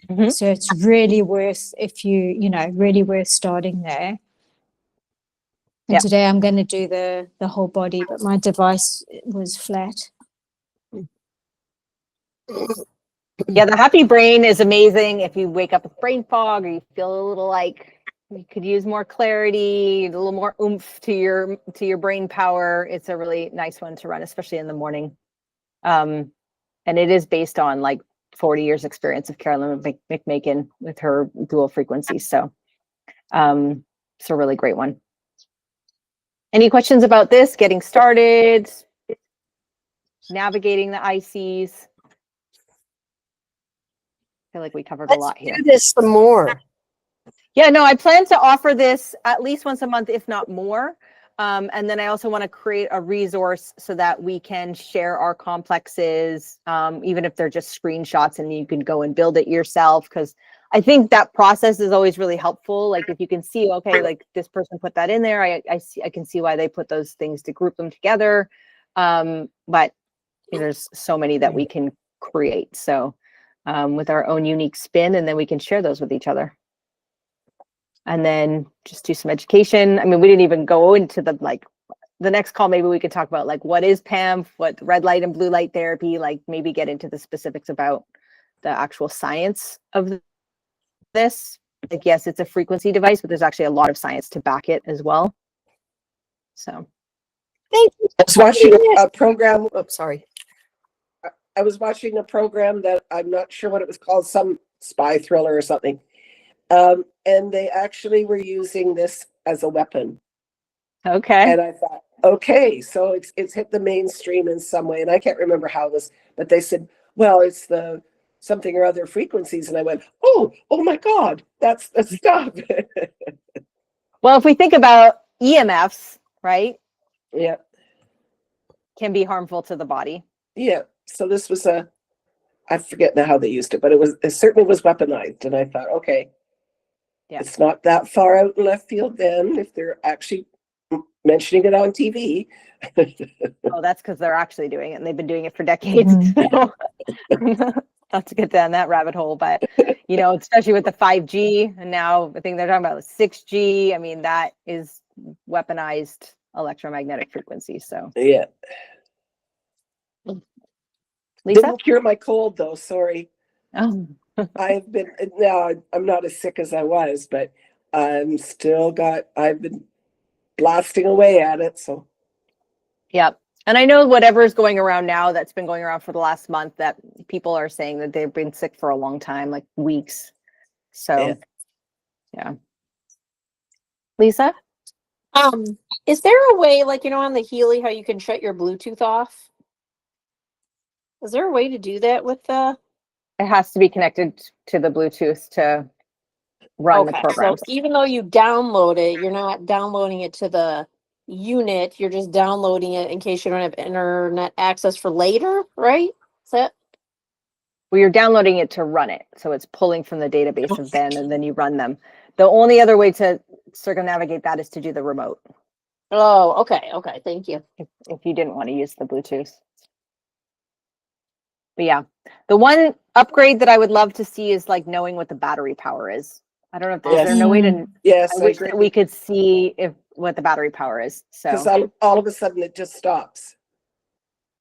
Mm-hmm. So it's really worth, really worth starting there. And Yeah. today I'm going to do the whole body, but my device was flat. Yeah, the happy brain is amazing if you wake up with brain fog or you feel a little like you could use more clarity, a little more oomph to your brain power, it's a really nice one to run, especially in the morning. And it is based on like 40 years experience of Carolyn McMakin with her dual frequencies. So it's a really great one. Any questions about this? Getting started, navigating the ICs. I feel like we covered a lot here. Do this some more. Yeah, no, I plan to offer this at least once a month, if not more. And then I also want to create a resource so that we can share our complexes, even if they're just screenshots and you can go and build it yourself. Because I think that process is always really helpful. Like if you can see, okay, like this person put that in there, I can see why they put those things to group them together. But there's so many that we can create. So with our own unique spin, and then we can share those with each other. And then just do some education. I mean, we didn't even go into the next call. Maybe we could talk about like what is PAMF, what red light and blue light therapy, like maybe get into the specifics about the actual science of this. Like, yes, it's a frequency device, but there's actually a lot of science to back it as well. So Thank you. I was watching a program. Oh, sorry. I was watching a program that I'm not sure what it was called, some spy thriller or something. And they actually were using this as a weapon. okay. And I thought, okay, so it's hit the mainstream in some way. And I can't remember how it was, but they said, well, it's the something or other frequencies. And I went, oh my God, that's the stuff. Well, if we think about EMFs, right, Yeah. can be harmful to the body. Yeah. So this was I forget now how they used it, but it certainly was weaponized. And I thought, okay, Yeah. it's not that far out in left field then if they're actually mentioning it on TV. Oh, that's because they're actually doing it and they've been doing it for decades. So not to get down that rabbit hole, but especially with the 5G and now I think they're talking about 6G. I mean, that is weaponized electromagnetic frequencies. So Yeah. Lisa? Didn't cure my cold though, sorry. Oh. I've been, now I'm not as sick as I was, but I've been blasting away at it. So Yeah. And I know whatever is going around now, that's been going around for the last month, that people are saying that they've been sick for a long time, like weeks. So yeah. Lisa? Is there a way, like, on the Healy, how you can shut your Bluetooth off? Is there a way to do that with the? It has to be connected to the Bluetooth to run the programs. So even though you download it, you're not downloading it to the unit. You're just downloading it in case you don't have internet access for later, right? Is that? Well, you're downloading it to run it. So it's pulling from the database of then, and then you run them. The only other way to circumnavigate that is to do the remote. Oh, okay. Okay. Thank you. If you didn't want to use the Bluetooth. But yeah, the one upgrade that I would love to see is like knowing what the battery power is. I don't know if is there no way to. yes, I wish that we could see what the battery power is. So because all of a sudden it just stops.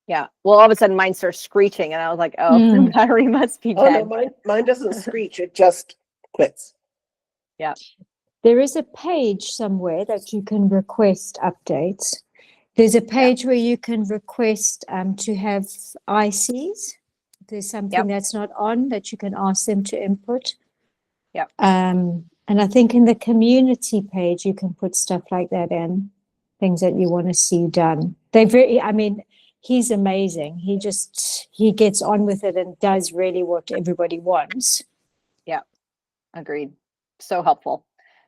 Yeah. Well, all of a sudden mine starts screeching, and I was like, "Oh, the battery must be Oh dead." no, mine doesn't screech; it just quits. Yeah. There is a page somewhere that you can request updates. There's a page where you can request to have ICs. There's something that's not on that you can ask them to input. Yeah. And I think in the community page you can put stuff like that in, things that you want to see done. He's amazing. He gets on with it and does really what everybody wants. Yeah. Agreed. So helpful.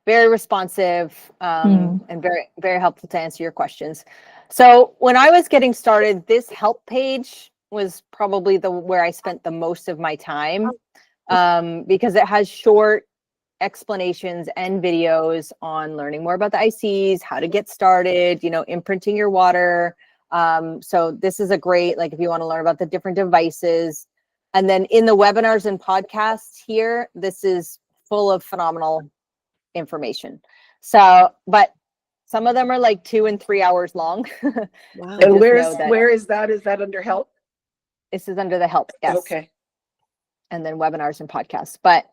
Very responsive, and very, very helpful to answer your questions. So when I was getting started, this help page was probably where I spent the most of my time, because it has short explanations and videos on learning more about the ICs, how to get started, imprinting your water. So this is a great, like, if you want to learn about the different devices. And then in the webinars and podcasts here, this is full of phenomenal information. So, but some of them are like 2 and 3 hours long. Wow. And where is that? Is that under help? This is under the help. Yes. Okay. And then webinars and podcasts. But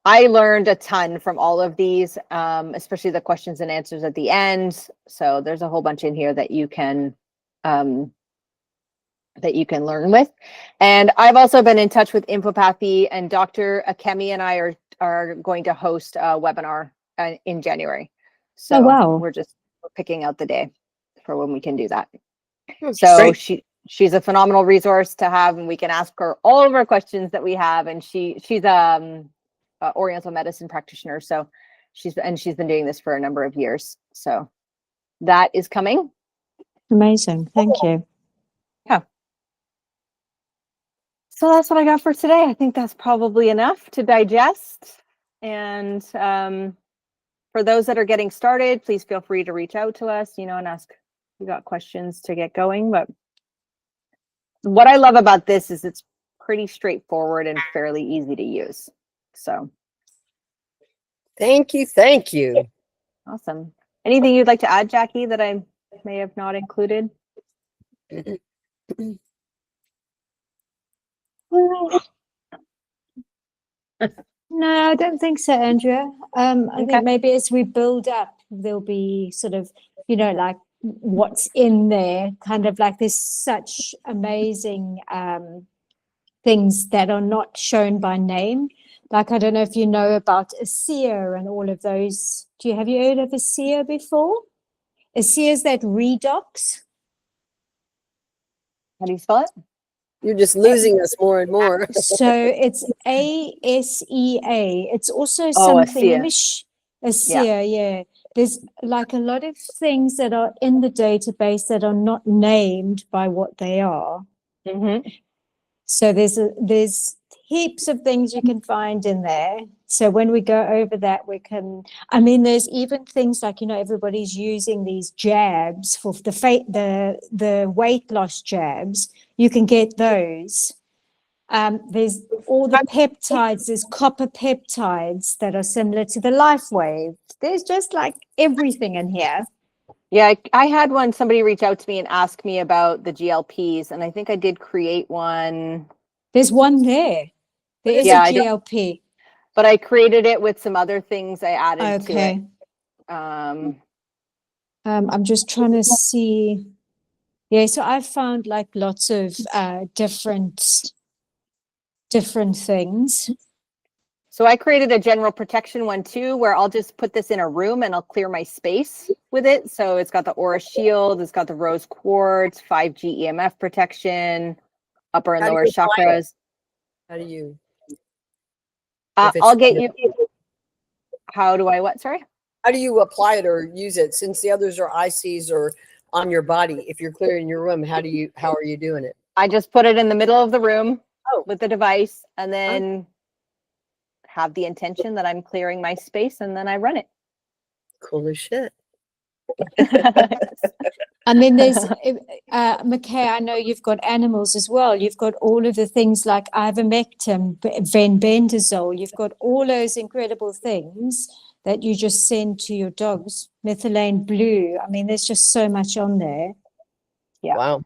I learned a ton from all of these, especially the questions and answers at the end. So there's a whole bunch in here that you can learn with. And I've also been in touch with Infopathy, and Dr. Akemi and I are going to host a webinar in January. So wow. we're picking out the day for when we can do that. Hmm, So great. she's a phenomenal resource to have, and we can ask her all of our questions that we have. And she's a Oriental medicine practitioner, so she's been doing this for a number of years. So that is coming. Amazing. Thank you. So that's what I got for today. I think that's probably enough to digest. And for those that are getting started, please feel free to reach out to us, and ask if you got questions to get going. But what I love about this is it's pretty straightforward and fairly easy to use. So Thank you. Thank you. awesome. Anything you'd like to add, Jackie, that I may have not included? No, I don't think so, Andrea. I Okay. think maybe as we build up, there'll be sort of, like what's in there, kind of like there's such amazing things that are not shown by name. Like, I don't know if you know about ASEA and all of those. Have you heard of ASEA before? ASEA is that redox. How do you spell it? You're just losing us more and more. So it's ASEA. It's also Oh, something. ASEA. ASEA, yeah. There's like a lot of things that are in the database that are not named by what they are. Mm-hmm. So there's heaps of things you can find in there. So when we go over that, there's even things like, everybody's using these jabs for the weight loss jabs. You can get those. There's all the peptides, there's copper peptides that are similar to the Life Wave. There's just like everything in here. Yeah, I had somebody reach out to me and ask me about the GLPs, and I think I did create one. There's one there. There is Yeah, a GLP. But I created it with some other things I added to Okay. it. I'm just trying to see. Yeah, so I've found like lots of different things. So I created a general protection one too, where I'll just put this in a room and I'll clear my space with it. So it's got the Aura Shield, it's got the Rose Quartz, 5G EMF protection, upper and How do lower you apply it? chakras. How do you? I'll get you. How do I what? Sorry? How do you apply it or use it? Since the others are ICs or on your body, if you're clearing your room, how are you doing it? I just put it in the middle of the room Oh. with the device, and then have the intention that I'm clearing my space, and then I run it. Cool as shit. And then there's, McKay, I know you've got animals as well. You've got all of the things like ivermectin, venbendazole. You've got all those incredible things that you just send to your dogs. Methylene blue. I mean, there's just so much on there. Yeah. Wow.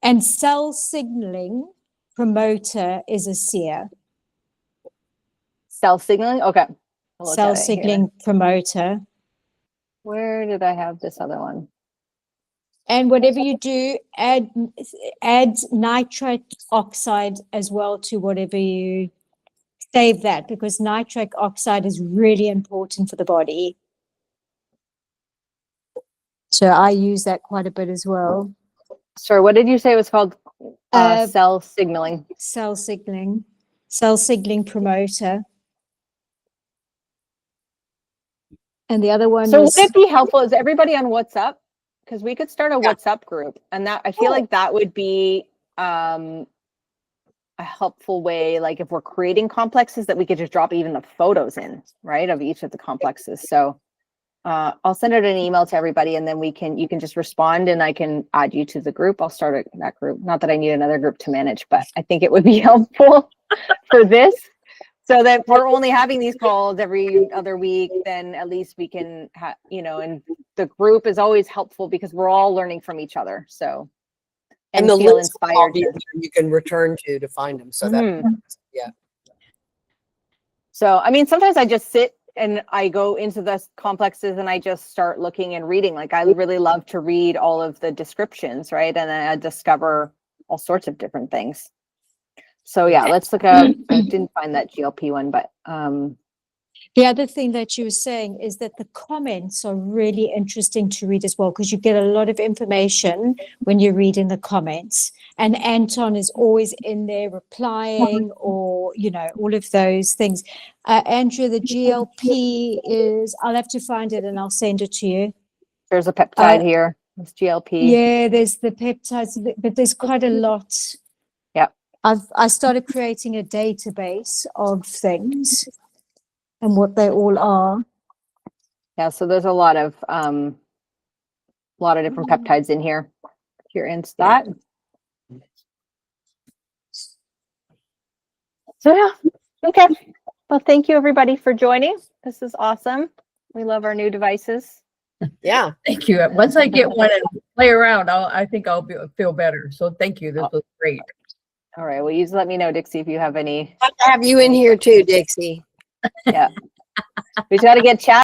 And cell signaling promoter is ASEA. Cell signaling. Okay. I'll look Cell at it here. signaling promoter. Where did I have this other one? And whatever you do, add nitrate oxide as well to whatever you save that, because nitric oxide is really important for the body. So I use that quite a bit as well. Sorry, what did you say it was called? Cell signaling. Cell signaling promoter. And the other one So was, would it be helpful? Is everybody on WhatsApp? Because we could start a WhatsApp group, and that I feel like that would be a helpful way. Like if we're creating complexes, that we could just drop even the photos in, right, of each of the complexes. So I'll send out an email to everybody, and then you can just respond, and I can add you to the group. I'll start that group. Not that I need another group to manage, but I think it would be helpful for this. So that if we're only having these calls every other week, then at least we can and the group is always helpful because we're all learning from each other. So, And the feel links will all inspired. be in there you can return to find them. So that, yeah. So, I mean, sometimes I just sit and I go into the complexes and I just start looking and reading. Like, I really love to read all of the descriptions, right? And then I discover all sorts of different things. So yeah, let's look up, I didn't find that GLP one, but The other thing that you were saying is that the comments are really interesting to read as well, because you get a lot of information when you read in the comments. And Anton is always in there replying, or, you know, all of those things. Andrew, the GLP is, I'll have to find it and I'll send it to you. there's a peptide here. It's GLP. Yeah, there's the peptides, but there's quite a lot. Yep. I started creating a database of things and what they all are. Yeah, so there's a lot of different peptides in here. If you're into that. So yeah, okay. Well, thank you everybody for joining. This is awesome. We love our new devices. Yeah. Thank you. Once I get one and play around, I think I'll feel better. So thank you. This was great. All right. Well, you just let me know, Dixie, if you have any. I'll have you in here too, Dixie. Yeah. We just got to get chat.